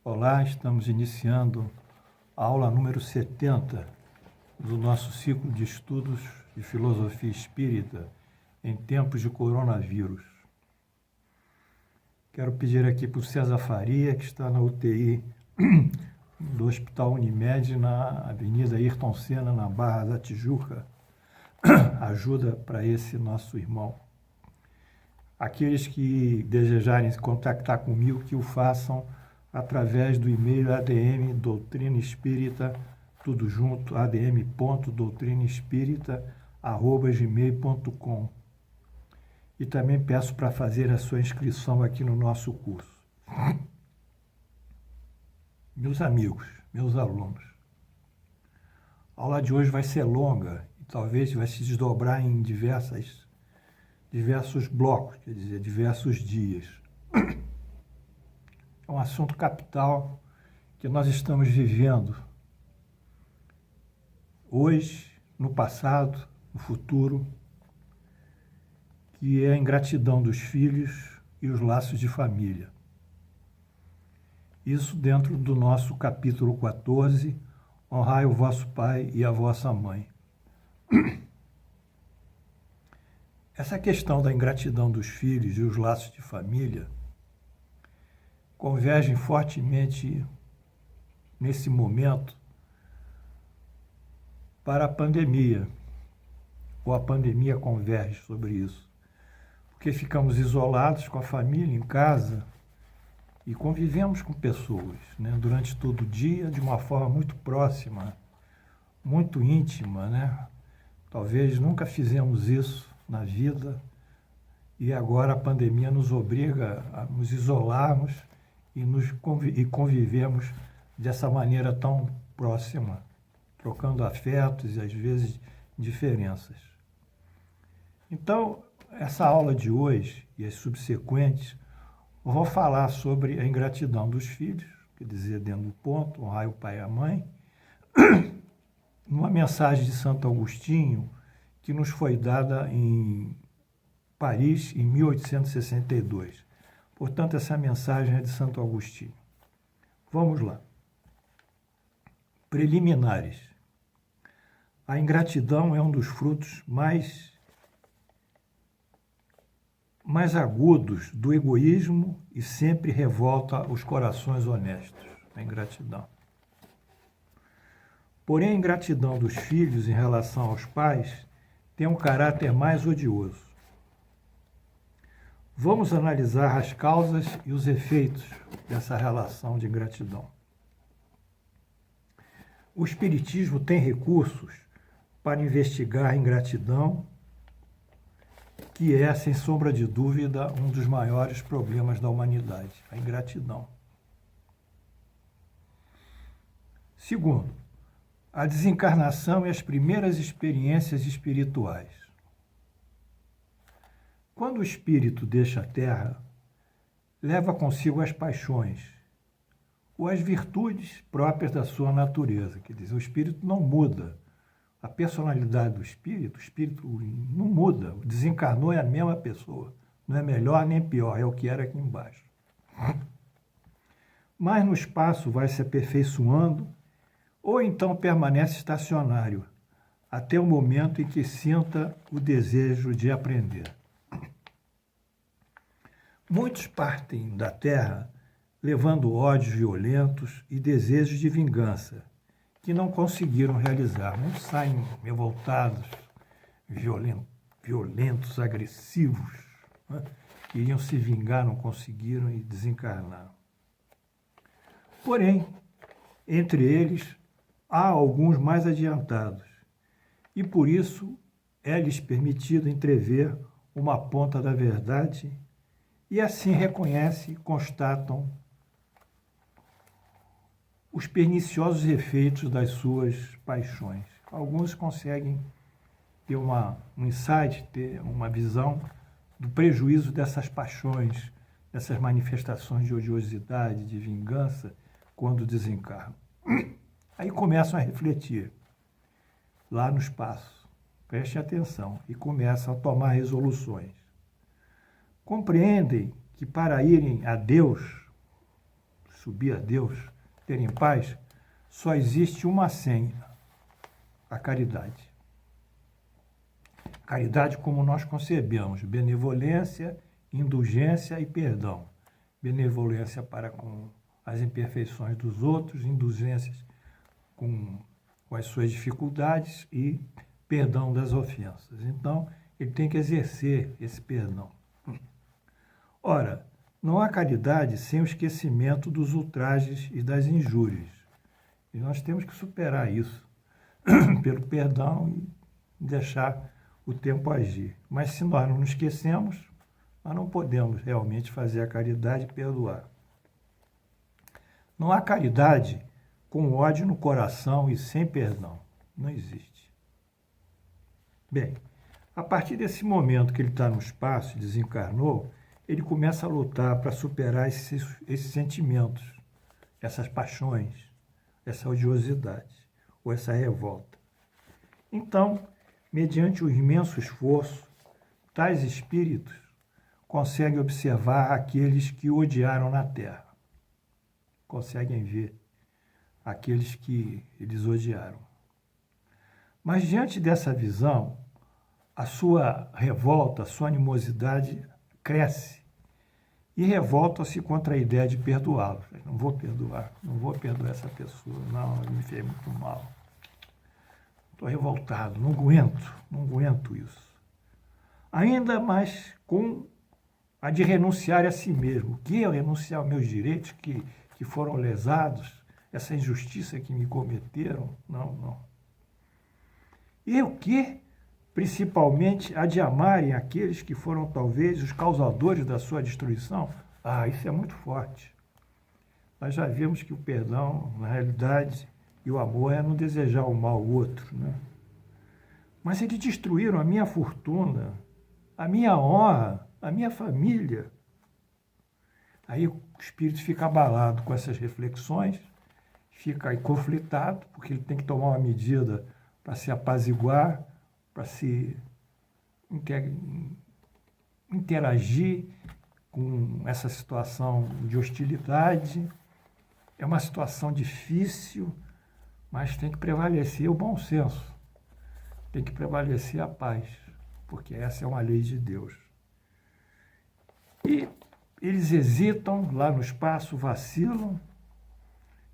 Olá, estamos iniciando a aula número 70 do nosso ciclo de estudos de filosofia espírita em tempos de coronavírus. Quero pedir aqui para o César Faria, que está na UTI do Hospital Unimed, na Avenida Ayrton Senna, na Barra da Tijuca, ajuda para esse nosso irmão. Aqueles que desejarem se contactar comigo, que o façam através do e-mail admdoutrinaespírita, tudo junto, adm.doutrinaespírita@gmail.com. E também peço para fazer a sua inscrição aqui no nosso curso. Meus amigos, meus alunos, a aula de hoje vai ser longa e talvez vai se desdobrar em diversos blocos, quer dizer, diversos dias. É um assunto capital que nós estamos vivendo hoje, no passado, no futuro, que é a ingratidão dos filhos e os laços de família. Isso dentro do nosso capítulo 14, honrai o vosso pai e a vossa mãe. Essa questão da ingratidão dos filhos e os laços de família convergem fortemente nesse momento para a pandemia, ou a pandemia converge sobre isso, porque ficamos isolados com a família em casa e convivemos com pessoas, né, durante todo o dia de uma forma muito próxima, muito íntima, né? Talvez nunca fizemos isso na vida e agora a pandemia nos obriga a nos isolarmos e convivemos dessa maneira tão próxima, trocando afetos e às vezes diferenças. Então, essa aula de hoje e as subsequentes, eu vou falar sobre a ingratidão dos filhos, quer dizer, dentro do ponto, honrai o pai e a mãe, numa mensagem de Santo Agostinho, que nos foi dada em Paris, em 1862. Portanto, essa mensagem é de Santo Agostinho. Vamos lá. Preliminares. A ingratidão é um dos frutos mais agudos do egoísmo e sempre revolta os corações honestos. A ingratidão. Porém, a ingratidão dos filhos em relação aos pais tem um caráter mais odioso. Vamos analisar as causas e os efeitos dessa relação de ingratidão. O Espiritismo tem recursos para investigar a ingratidão, que é, sem sombra de dúvida, um dos maiores problemas da humanidade, a ingratidão. Segundo, a desencarnação e as primeiras experiências espirituais. Quando o espírito deixa a Terra, leva consigo as paixões ou as virtudes próprias da sua natureza. Quer dizer, o espírito não muda. A personalidade do espírito, o espírito não muda. O desencarnou é a mesma pessoa. Não é melhor nem pior, é o que era aqui embaixo. Mas no espaço vai se aperfeiçoando ou então permanece estacionário até o momento em que sinta o desejo de aprender. Muitos partem da Terra levando ódios violentos e desejos de vingança, que não conseguiram realizar. Muitos saem revoltados, violentos, agressivos, né? Queriam se vingar, não conseguiram e desencarnaram. Porém, entre eles, há alguns mais adiantados, e por isso é-lhes permitido entrever uma ponta da verdade e assim reconhecem e constatam os perniciosos efeitos das suas paixões. Alguns conseguem ter um insight, ter uma visão do prejuízo dessas paixões, dessas manifestações de odiosidade, de vingança, quando desencarnam. Aí começam a refletir, lá no espaço, preste atenção, e começam a tomar resoluções. Compreendem que para irem a Deus, subir a Deus, terem paz, só existe uma senha: a caridade. Caridade como nós concebemos: benevolência, indulgência e perdão. Benevolência para com as imperfeições dos outros, indulgências com as suas dificuldades e perdão das ofensas. Então, ele tem que exercer esse perdão. Ora, não há caridade sem o esquecimento dos ultrajes e das injúrias. E nós temos que superar isso pelo perdão e deixar o tempo agir. Mas se nós não nos esquecemos, nós não podemos realmente fazer a caridade e perdoar. Não há caridade com ódio no coração e sem perdão. Não existe. Bem, a partir desse momento que ele está no espaço e desencarnou, ele começa a lutar para superar esses sentimentos, essas paixões, essa odiosidade ou essa revolta. Então, mediante o imenso esforço, tais espíritos conseguem observar aqueles que o odiaram na Terra. Conseguem ver aqueles que eles odiaram. Mas diante dessa visão, a sua revolta, a sua animosidade cresce e revolta-se contra a ideia de perdoá-lo. Não vou perdoar essa pessoa, não, ele me fez muito mal. Estou revoltado, não aguento isso. Ainda mais com a de renunciar a si mesmo. O que é renunciar aos meus direitos que foram lesados, essa injustiça que me cometeram? Não. E o que? Principalmente a de amarem aqueles que foram talvez os causadores da sua destruição? Isso é muito forte. Nós já vimos que o perdão, na realidade, e o amor é não desejar o mal ao outro, né? Mas eles destruíram a minha fortuna, a minha honra, a minha família. Aí o espírito fica abalado com essas reflexões, fica aí conflitado, porque ele tem que tomar uma medida para se apaziguar, para se interagir com essa situação de hostilidade. É uma situação difícil, mas tem que prevalecer o bom senso, tem que prevalecer a paz, porque essa é uma lei de Deus. E eles hesitam lá no espaço, vacilam,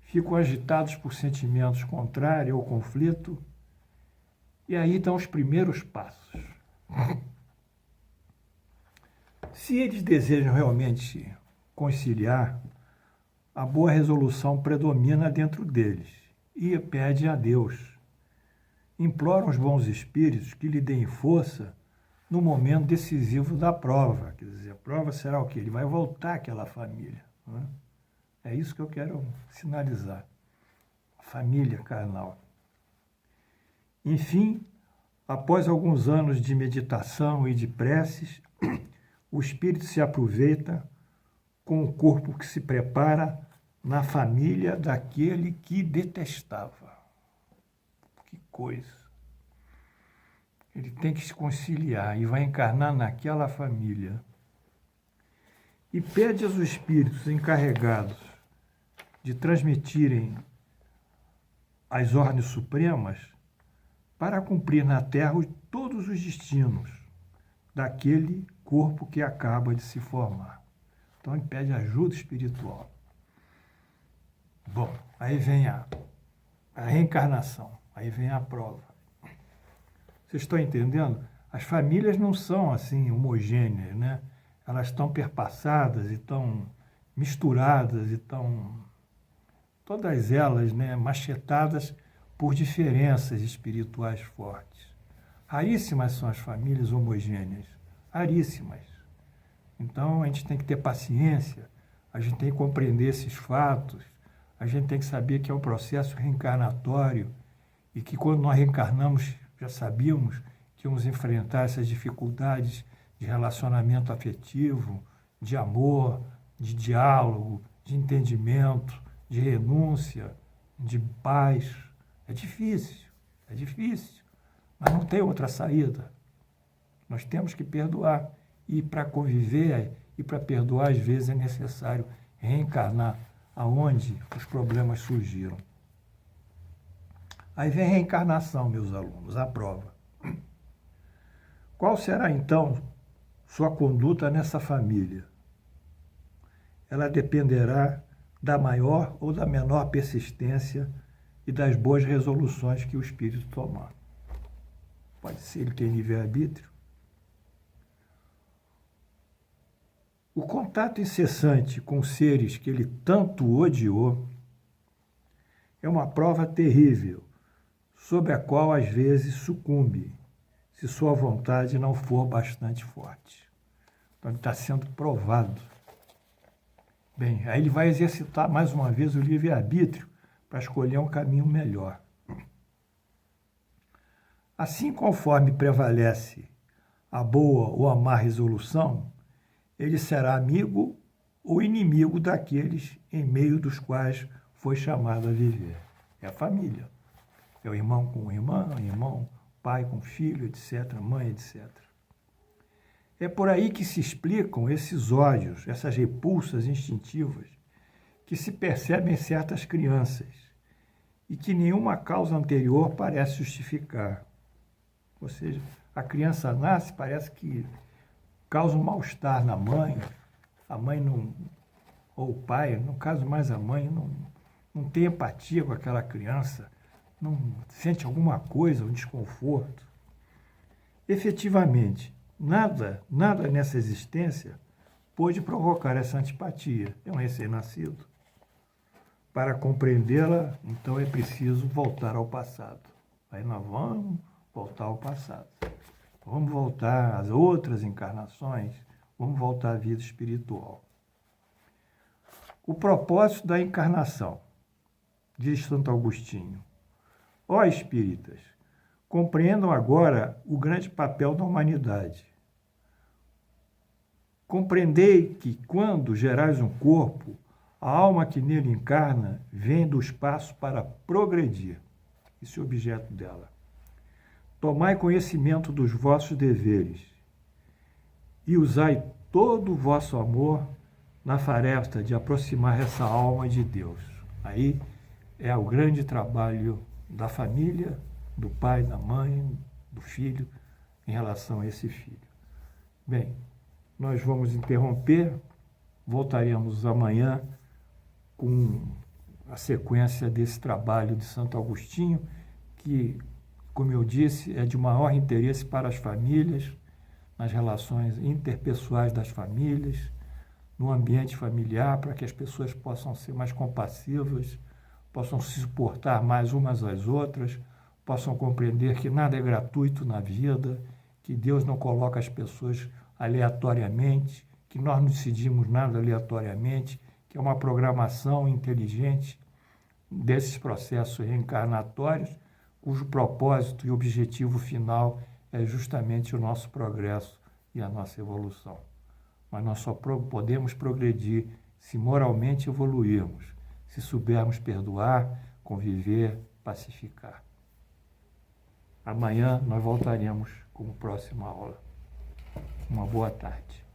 ficam agitados por sentimentos contrários ao conflito, e aí dão os primeiros passos. Se eles desejam realmente conciliar, a boa resolução predomina dentro deles e pede a Deus. Imploram os bons espíritos que lhe deem força no momento decisivo da prova. Quer dizer, a prova será o quê? Ele vai voltar àquela família. Né? É isso que eu quero sinalizar. A família carnal. Enfim, após alguns anos de meditação e de preces, o espírito se aproveita com o corpo que se prepara na família daquele que detestava. Que coisa! Ele tem que se conciliar e vai encarnar naquela família. E pede aos espíritos encarregados de transmitirem as ordens supremas para cumprir na Terra todos os destinos daquele corpo que acaba de se formar. Então, ele pede ajuda espiritual. Bom, aí vem a reencarnação, aí vem a prova. Vocês estão entendendo? As famílias não são assim homogêneas, né? Elas estão perpassadas e estão misturadas e estão todas elas, né, machetadas por diferenças espirituais fortes. Raríssimas são as famílias homogêneas, raríssimas. Então, a gente tem que ter paciência, a gente tem que compreender esses fatos, a gente tem que saber que é um processo reencarnatório e que quando nós reencarnamos, já sabíamos que íamos enfrentar essas dificuldades de relacionamento afetivo, de amor, de diálogo, de entendimento, de renúncia, de paz. É difícil, mas não tem outra saída. Nós temos que perdoar. E para conviver e para perdoar, às vezes, é necessário reencarnar. aonde os problemas surgiram. Aí vem a reencarnação, meus alunos, a prova. Qual será, então, sua conduta nessa família? Ela dependerá da maior ou da menor persistência e das boas resoluções que o espírito tomar. Pode ser ele tem livre-arbítrio. O contato incessante com seres que ele tanto odiou é uma prova terrível, sob a qual às vezes sucumbe, se sua vontade não for bastante forte. Então ele está sendo provado. Bem, aí ele vai exercitar mais uma vez o livre-arbítrio para escolher um caminho melhor. Assim, conforme prevalece a boa ou a má resolução, ele será amigo ou inimigo daqueles em meio dos quais foi chamado a viver. É a família. É o irmão com o irmão, pai com filho, etc., mãe, etc. É por aí que se explicam esses ódios, essas repulsas instintivas que se percebem em certas crianças e que nenhuma causa anterior parece justificar. Ou seja, a criança nasce, parece que causa um mal-estar na mãe, a mãe não, ou o pai, no caso mais a mãe, não tem empatia com aquela criança, não sente alguma coisa, um desconforto. Efetivamente, nada nessa existência pôde provocar essa antipatia. É um recém-nascido. Para compreendê-la, então, é preciso voltar ao passado. Aí nós vamos voltar ao passado. Vamos voltar às outras encarnações, vamos voltar à vida espiritual. O propósito da encarnação, diz Santo Agostinho. Ó espíritas, compreendam agora o grande papel da humanidade. Compreendei que, quando gerais um corpo, a alma que nele encarna vem do espaço para progredir. Esse é o objeto dela. Tomai conhecimento dos vossos deveres e usai todo o vosso amor na tarefa de aproximar essa alma de Deus. Aí é o grande trabalho da família, do pai, da mãe, do filho, em relação a esse filho. Bem, nós vamos interromper, voltaremos amanhã com a sequência desse trabalho de Santo Agostinho, que, como eu disse, é de maior interesse para as famílias, nas relações interpessoais das famílias, no ambiente familiar, para que as pessoas possam ser mais compassivas, possam se suportar mais umas às outras, possam compreender que nada é gratuito na vida, que Deus não coloca as pessoas aleatoriamente, que nós não decidimos nada aleatoriamente, que é uma programação inteligente desses processos reencarnatórios, cujo propósito e objetivo final é justamente o nosso progresso e a nossa evolução. Mas nós só podemos progredir se moralmente evoluirmos, se soubermos perdoar, conviver, pacificar. Amanhã nós voltaremos com a próxima aula. Uma boa tarde.